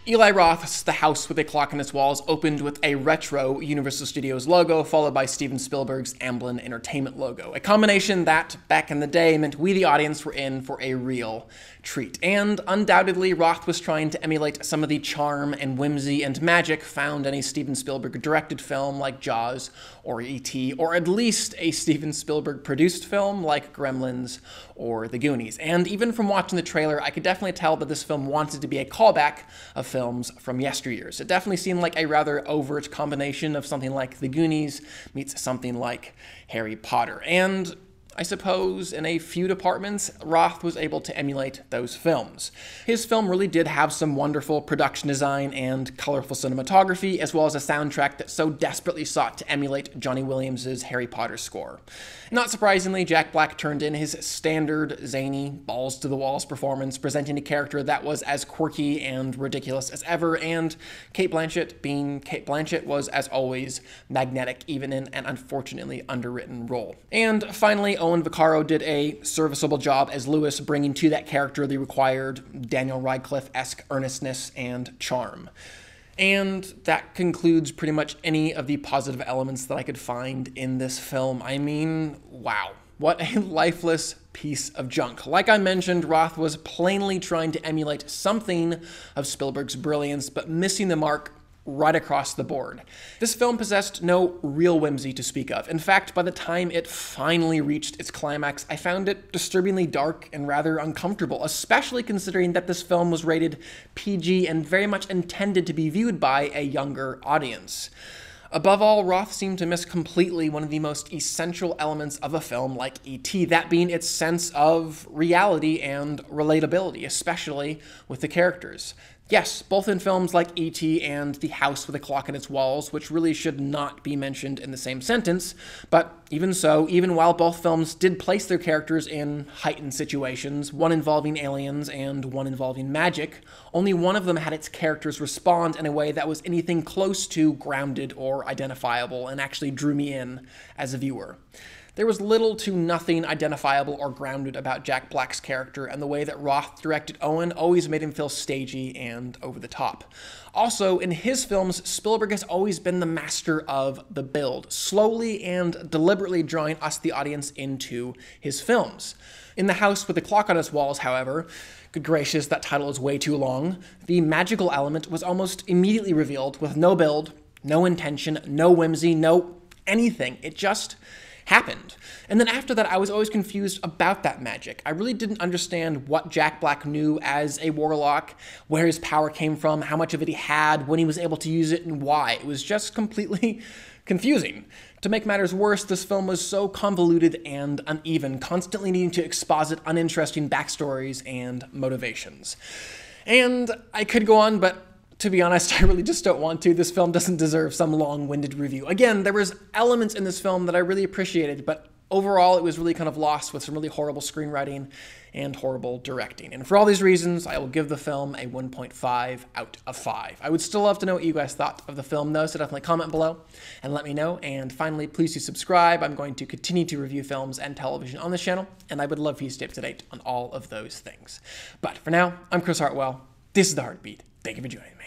Eli Roth's The House with a Clock in Its Walls opened with a retro Universal Studios logo, followed by Steven Spielberg's Amblin Entertainment logo. A combination that, back in the day, meant we the audience were in for a real treat. And undoubtedly, Roth was trying to emulate some of the charm and whimsy and magic found in a Steven Spielberg-directed film like Jaws or E.T., or at least a Steven Spielberg-produced film like Gremlins or The Goonies. And even from watching the trailer, I could definitely tell that this film wanted to be a callback of films from yesteryears. It definitely seemed like a rather overt combination of something like The Goonies meets something like Harry Potter. And I suppose in a few departments, Roth was able to emulate those films. His film really did have some wonderful production design and colorful cinematography, as well as a soundtrack that so desperately sought to emulate Johnny Williams' Harry Potter score. Not surprisingly, Jack Black turned in his standard, zany, balls-to-the-walls performance, presenting a character that was as quirky and ridiculous as ever, and Cate Blanchett, being Cate Blanchett, was, as always, magnetic, even in an unfortunately underwritten role. And finally, Owen Vaccaro did a serviceable job as Lewis, bringing to that character the required Daniel Radcliffe-esque earnestness and charm. And that concludes pretty much any of the positive elements that I could find in this film. I mean, wow. What a lifeless piece of junk. Like I mentioned, Roth was plainly trying to emulate something of Spielberg's brilliance, but missing the mark right across the board. This film possessed no real whimsy to speak of. In fact, by the time it finally reached its climax, I found it disturbingly dark and rather uncomfortable, especially considering that this film was rated PG and very much intended to be viewed by a younger audience. Above all, Roth seemed to miss completely one of the most essential elements of a film like E.T., that being its sense of reality and relatability, especially with the characters. Yes, both in films like E.T. and The House with a Clock in Its Walls, which really should not be mentioned in the same sentence, but even so, even while both films did place their characters in heightened situations, one involving aliens and one involving magic, only one of them had its characters respond in a way that was anything close to grounded or identifiable and actually drew me in as a viewer. There was little to nothing identifiable or grounded about Jack Black's character, and the way that Roth directed Owen always made him feel stagey and over the top. Also, in his films, Spielberg has always been the master of the build, slowly and deliberately drawing us, the audience, into his films. In The House with a Clock on Its Walls, however, good gracious, that title is way too long, the magical element was almost immediately revealed with no build, no intention, no whimsy, no anything. It just happened. And then after that, I was always confused about that magic. I really didn't understand what Jack Black knew as a warlock, where his power came from, how much of it he had, when he was able to use it, and why. It was just completely confusing. To make matters worse, this film was so convoluted and uneven, constantly needing to exposit uninteresting backstories and motivations. And I could go on, but to be honest, I really just don't want to. This film doesn't deserve some long-winded review. Again, there was elements in this film that I really appreciated, but overall it was really kind of lost with some really horrible screenwriting and horrible directing. And for all these reasons, I will give the film a 1.5 out of 5. I would still love to know what you guys thought of the film though, so definitely comment below and let me know. And finally, please do subscribe. I'm going to continue to review films and television on this channel, and I would love for you to stay up to date on all of those things. But for now, I'm Chris Hartwell. This is The Heartbeat. Thank you for joining me.